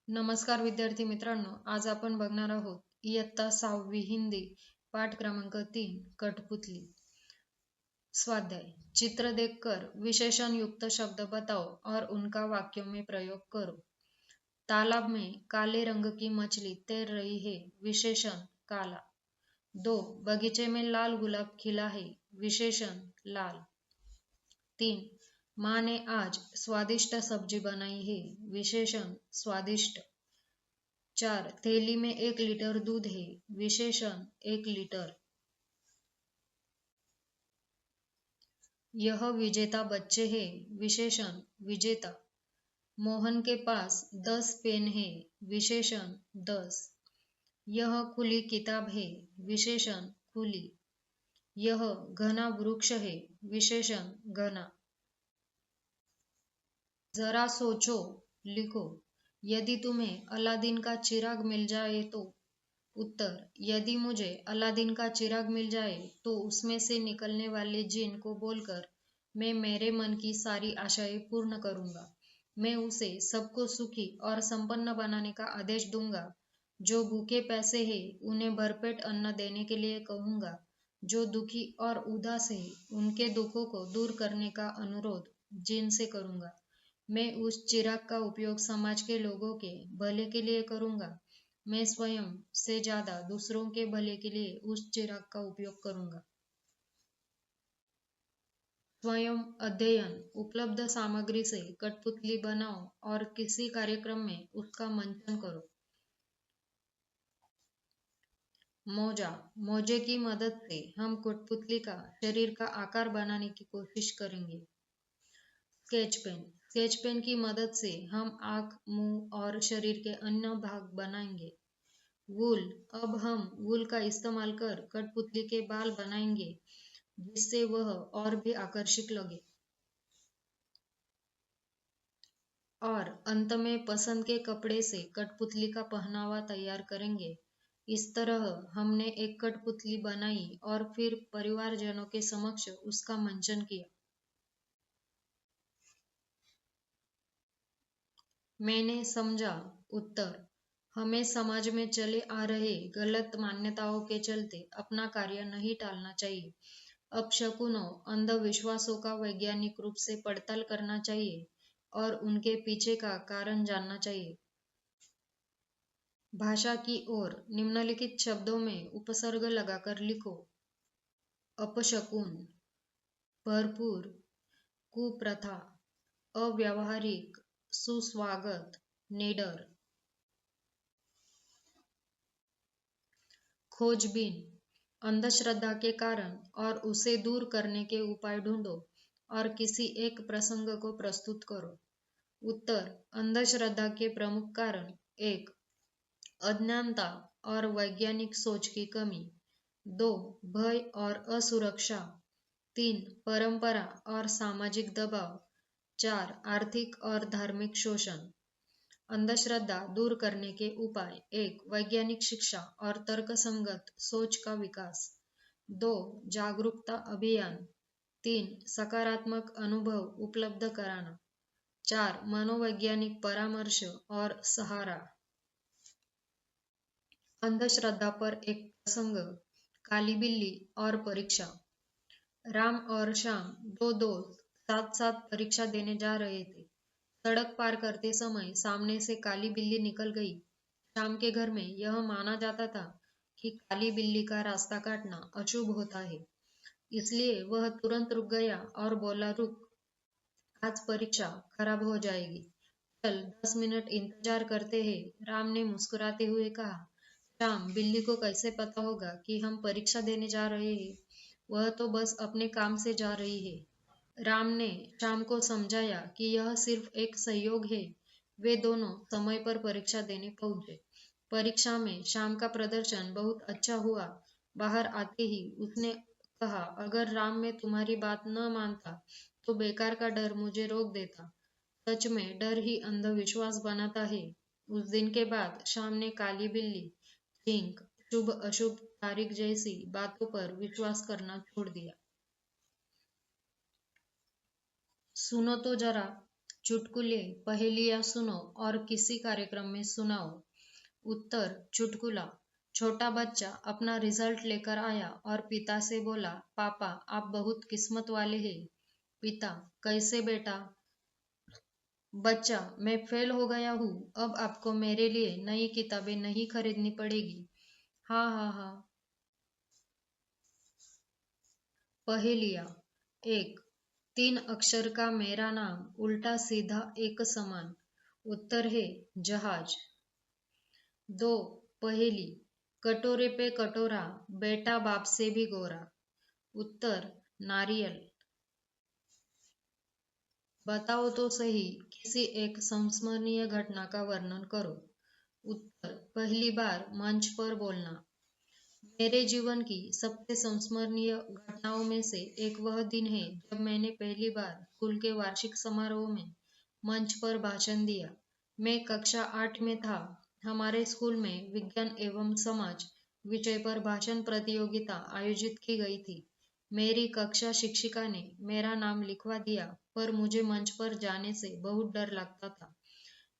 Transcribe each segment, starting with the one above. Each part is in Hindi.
नमस्कार विद्यार्थी मित्रांनो, आज आपण बघणार आहोत इयत्ता 6वी हिंदी पाठ क्रमांक 3 कठपुतली। स्वाध्याय। चित्र देखकर विशेषण युक्त शब्द बताओ और उनका वाक्यों में प्रयोग करो। तालाब में काले रंग की मछली तैर रही है। विशेषण काला। 2. बगीचे में लाल गुलाब खिला है। विशेषण लाल। 3. माँ ने आज स्वादिष्ट सब्जी बनाई है। विशेषण स्वादिष्ट। 4. थैली में 1 लीटर दूध है। विशेषण 1 लीटर। यह विजेता बच्चे है। विशेषण विजेता। मोहन के पास 10 पेन है। विशेषण 10। यह खुली किताब है। विशेषण खुली। यह घना वृक्ष है। विशेषण घना। जरा सोचो, लिखो। यदि तुम्हें अलादीन का चिराग मिल जाए तो। उत्तर। यदि मुझे अलादीन का चिराग मिल जाए तो उसमें से निकलने वाले जिन को बोलकर मैं मेरे मन की सारी आशाएं पूर्ण करूंगा। मैं उसे सबको सुखी और संपन्न बनाने का आदेश दूंगा। जो भूखे पैसे हैं उन्हें भरपेट अन्न देने के लिए कहूंगा। जो दुखी और उदास है उनके दुखों को दूर करने का अनुरोध जिन से करूंगा। मैं उस चिराग का उपयोग समाज के लोगों के भले के लिए करूंगा। मैं स्वयं से ज्यादा दूसरों के भले के लिए उस चिराग का उपयोग करूंगा। स्वयं अध्ययन। उपलब्ध सामग्री से कठपुतली बनाओ और किसी कार्यक्रम में उसका मंचन करो। मोजा। मोजे की मदद से हम कठपुतली का शरीर का आकार बनाने की कोशिश करेंगे। Sketch pen. स्केच पेन की मदद से हम आँख, मुंह और शरीर के अन्य भाग बनाएंगे। वूल। अब हम वूल का इस्तेमाल कर कठपुतली के बाल बनाएंगे जिससे वह और भी आकर्षक लगे। और अंत में पसंद के कपड़े से कठपुतली का पहनावा तैयार करेंगे। इस तरह हमने एक कठपुतली बनाई और फिर परिवारजनों के समक्ष उसका मंचन किया। मैंने समझा। उत्तर। हमें समाज में चले आ रहे गलत मान्यताओं के चलते अपना कार्य नहीं टालना चाहिए। अपशकुनों, अंधविश्वासों का वैज्ञानिक रूप से पड़ताल करना चाहिए और उनके पीछे का कारण जानना चाहिए। भाषा की ओर। निम्नलिखित शब्दों में उपसर्ग लगाकर लिखो। अपशकुन, भरपूर, कुप्रथा, अव्यावहारिक, सुस्वागत, निडर। खोजबीन। अंधश्रद्धा के कारण और उसे दूर करने के उपाय ढूंढो और किसी एक प्रसंग को प्रस्तुत करो। उत्तर। अंधश्रद्धा के प्रमुख कारण 1. अज्ञानता और वैज्ञानिक सोच की कमी। 2. भय और असुरक्षा। 3. परंपरा और सामाजिक दबाव। 4. आर्थिक और धार्मिक शोषण। अंधश्रद्धा दूर करने के उपाय। 1. वैज्ञानिक शिक्षा और तर्कसंगत सोच का विकास। 2. जागरूकता अभियान। 3. सकारात्मक अनुभव उपलब्ध कराना। 4. मनोवैज्ञानिक परामर्श और सहारा। अंधश्रद्धा पर एक प्रसंग। काली बिल्ली और परीक्षा। राम और श्याम दो दोस्त साथ साथ परीक्षा देने जा रहे थे। सड़क पार करते समय सामने से काली बिल्ली निकल गई। श्याम के घर में यह माना जाता था कि काली बिल्ली का रास्ता काटना अशुभ होता है, इसलिए वह तुरंत रुक गया और बोला, रुक, आज परीक्षा खराब हो जाएगी, चल 10 मिनट इंतजार करते हैं। राम ने मुस्कुराते हुए कहा, श्याम, बिल्ली को कैसे पता होगा कि हम परीक्षा देने जा रहे हैं? वह तो बस अपने काम से जा रही है। राम ने श्याम को समझाया कि यह सिर्फ एक सहयोग है। वे दोनों समय पर परीक्षा देने पहुंचे। परीक्षा में श्याम का प्रदर्शन बहुत अच्छा हुआ। बाहर आते ही उसने कहा, अगर राम मैं तुम्हारी बात न मानता तो बेकार का डर मुझे रोक देता। सच में डर ही अंधविश्वास बनाता है। उस दिन के बाद श्याम ने काली बिल्ली, जिंक, शुभ अशुभ तारीख जैसी बातों पर विश्वास करना छोड़ दिया। सुनो तो जरा, चुटकुले, पहेलियां सुनो और किसी कार्यक्रम में सुनाओ। उत्तर, चुटकुला। छोटा बच्चा अपना रिजल्ट लेकर आया और पिता से बोला, पापा आप बहुत किस्मत वाले हैं। पिता, कैसे बेटा? बच्चा, मैं फेल हो गया हूँ, अब आपको मेरे लिए नई किताबें नहीं खरीदनी पड़ेगी। हाँ हाँ हाँ। पहेलिया। 1. 3 अक्षर का मेरा नाम, उल्टा सीधा एक समान। उत्तर है जहाज। 2. पहेली। कटोरे पे कटोरा, बेटा बाप से भी गोरा। उत्तर, नारियल। बताओ तो सही, किसी एक संस्मरणीय घटना का वर्णन करो। उत्तर, पहली बार मंच पर बोलना। मेरे जीवन की सबसे संस्मरणीय घटनाओं में से एक वह दिन है जब मैंने पहली बार स्कूल के वार्षिक समारोह में मंच पर भाषण दिया। मैं कक्षा 8 में था। हमारे स्कूल में विज्ञान एवं समाज विषय पर भाषण प्रतियोगिता आयोजित की गई थी। मेरी कक्षा शिक्षिका ने मेरा नाम लिखवा दिया, पर मुझे मंच पर जाने से बहुत डर लगता था।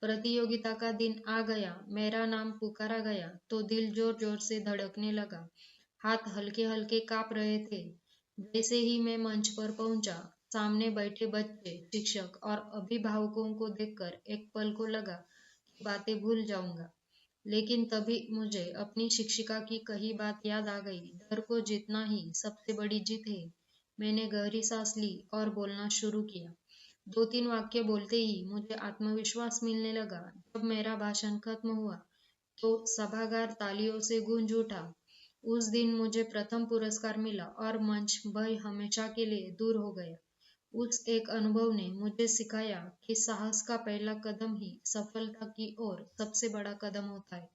प्रतियोगिता का दिन आ गया, मेरा नाम पुकारा गया तो दिल जोर जोर से धड़कने लगा, हाथ हल्के हल्के कांप रहे थे। जैसे ही मैं मंच पर पहुंचा, सामने बैठे बच्चे, शिक्षक और अभिभावकों को देखकर एक पल को लगा कि बातें भूल जाऊंगा। लेकिन तभी मुझे अपनी शिक्षिका की कही बात याद आ गई, डर को जीतना ही सबसे बड़ी जीत है। मैंने गहरी सांस ली और बोलना शुरू किया। 2-3 वाक्य बोलते ही मुझे आत्मविश्वास मिलने लगा। जब मेरा भाषण खत्म हुआ तो सभागार तालियों से गूंज उठा। उस दिन मुझे प्रथम पुरस्कार मिला और मंच भय हमेशा के लिए दूर हो गया। उस एक अनुभव ने मुझे सिखाया कि साहस का पहला कदम ही सफलता की ओर सबसे बड़ा कदम होता है।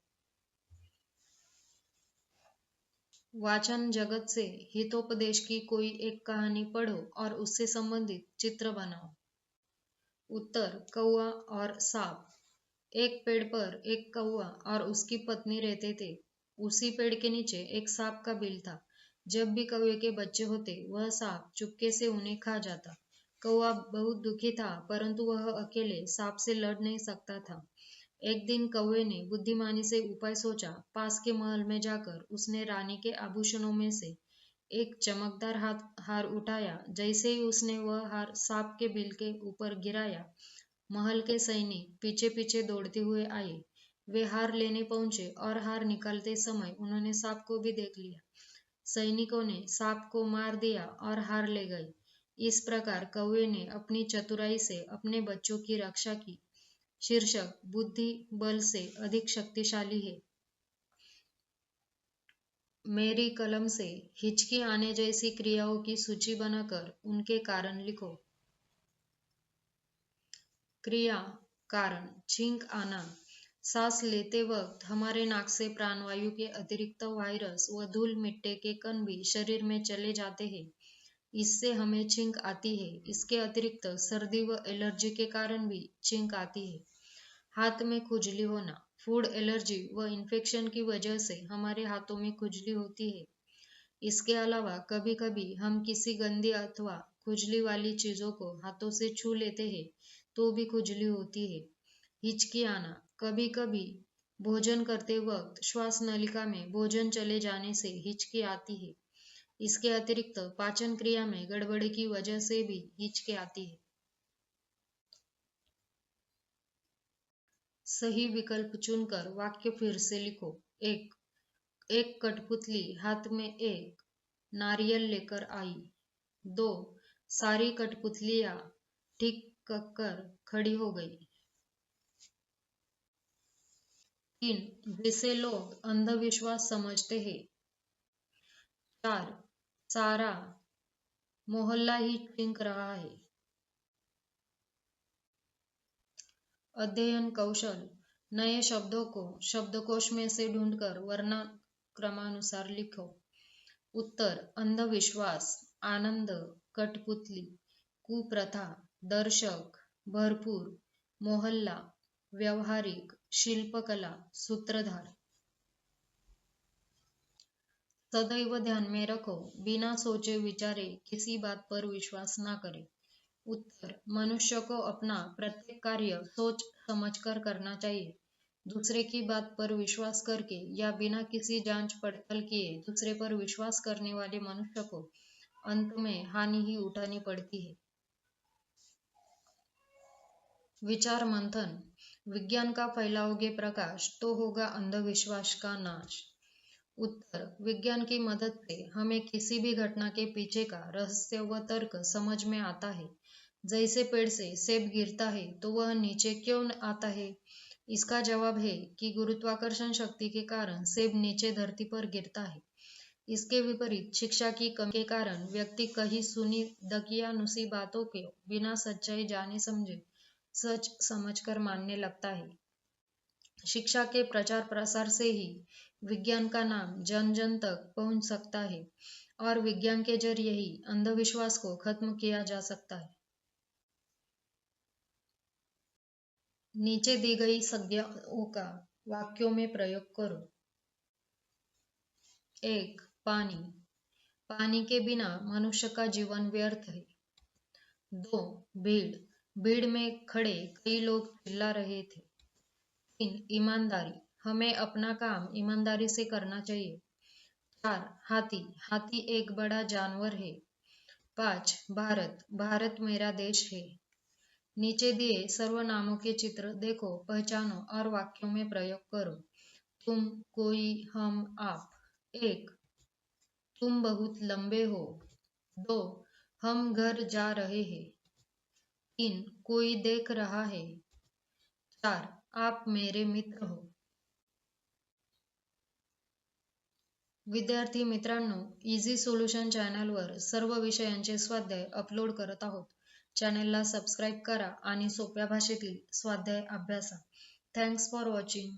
वाचन जगत से हितोपदेश की कोई एक कहानी पढ़ो और उससे संबंधित चित्र बनाओ। उत्तर, कौवा और सांप। एक पेड़ पर एक कौवा और उसकी पत्नी रहते थे। उसी पेड़ के नीचे एक सांप का बिल था। जब भी कौवे के बच्चे होते, वह सांप चुपके से उन्हें खा जाता। कौवा बहुत दुखी था, परंतु वह अकेले सांप से लड़ नहीं सकता था। एक दिन कौवे ने बुद्धिमानी से उपाय सोचा। पास के महल में जाकर उसने रानी के आभूषणों में से एक चमकदार हार उठाया। जैसे ही उसने वह हार सांप के बिल के ऊपर गिराया, महल के सैनिक पीछे पीछे दौड़ते हुए आए। वे हार लेने पहुंचे और हार निकालते समय उन्होंने सांप को भी देख लिया। सैनिकों ने सांप को मार दिया और हार ले गए। इस प्रकार कौवे ने अपनी चतुराई से अपने बच्चों की रक्षा की। शीर्षक, बुद्धि बल से अधिक शक्तिशाली है। मेरी कलम से हिचकी आने जैसी क्रियाओं की सूची बनाकर उनके कारण लिखो। क्रिया, कारण, छींक आना। सांस लेते वक्त हमारे नाक से प्राणवायु के अतिरिक्त वायरस व धूल मिट्टी के कण भी शरीर में चले जाते हैं। इससे हमें छींक आती है। इसके अतिरिक्त सर्दी व एलर्जी के कारण भी छींक आती है। हाथ में खुजली होना। फूड एलर्जी व इन्फेक्शन की वजह से हमारे हाथों में खुजली होती है। इसके अलावा कभी कभी हम किसी गंदी अथवा खुजली वाली चीजों को हाथों से छू लेते हैं तो भी खुजली होती है। हिचकी आना। कभी कभी भोजन करते वक्त श्वास नलिका में भोजन चले जाने से हिचकी आती है। इसके अतिरिक्त पाचन क्रिया में गड़बड़ी की वजह से भी हिचकी आती है। सही विकल्प चुनकर वाक्य फिर से लिखो। एक, एक कठपुतली हाथ में एक नारियल लेकर आई। 2. सारी कठपुतलियां ठीक कर खड़ी हो गई। 3. जिसे लोग अंधविश्वास समझते हैं। 4. सारा मोहल्ला ही चिंक रहा है। अध्ययन कौशल। नए शब्दों को शब्दकोश में से ढूंढकर वर्णक्रमानुसार लिखो। उत्तर, अंधविश्वास, आनंद, कठपुतली, कुप्रथा, दर्शक, भरपूर, मोहल्ला, व्यवहारिक, शिल्पकला, सूत्रधार। सदैव ध्यान में रखो, बिना सोचे विचारे किसी बात पर विश्वास ना करें। उत्तर, मनुष्य को अपना प्रत्येक कार्य सोच समझकर करना चाहिए। दूसरे की बात पर विश्वास करके या बिना किसी जांच पड़ताल किए दूसरे पर विश्वास करने वाले मनुष्य को अंत में हानि ही उठानी पड़ती है। विचार मंथन। विज्ञान का फैलाओगे प्रकाश तो होगा अंधविश्वास का नाश। उत्तर, विज्ञान की मदद से हमें किसी भी घटना के पीछे का रहस्य व तर्क समझ में आता है। जैसे पेड़ से सेब गिरता है तो वह नीचे क्यों आता है? इसका जवाब है कि गुरुत्वाकर्षण शक्ति के कारण सेब नीचे धरती पर गिरता है। इसके विपरीत शिक्षा की कमी के कारण व्यक्ति कहीं सुनी दकियानुसी बातों के बिना सच्चाई जाने समझे सच समझकर मानने लगता है। शिक्षा के प्रचार प्रसार से ही विज्ञान का नाम जन जन तक पहुंच सकता है और विज्ञान के जरिए ही अंधविश्वास को खत्म किया जा सकता है। नीचे दी गई संज्ञाओं का वाक्यों में प्रयोग करो। 1. पानी। पानी के बिना मनुष्य का जीवन व्यर्थ है। 2. भीड़। भीड़ में खड़े कई लोग चिल्ला रहे थे। 3. ईमानदारी। हमें अपना काम ईमानदारी से करना चाहिए। 4. हाथी। हाथी एक बड़ा जानवर है। 5. भारत। भारत मेरा देश है। नीचे दिए सर्वनामों के चित्र देखो, पहचानो और वाक्यों में प्रयोग करो। तुम, कोई, हम, आप। 1. तुम बहुत लंबे हो। 2. हम घर जा रहे हैं। 3. कोई देख रहा है। 4. आप मेरे मित्र हो। विद्यार्थी मित्रांनो, इझी सोल्युशन चॅनलवर सर्व विषयांचे स्वाध्याय अपलोड करत आहोत. चॅनलला सबस्क्राईब करा आणि सोप्या भाषेतील स्वाध्याय अभ्यासा. Thanks for watching.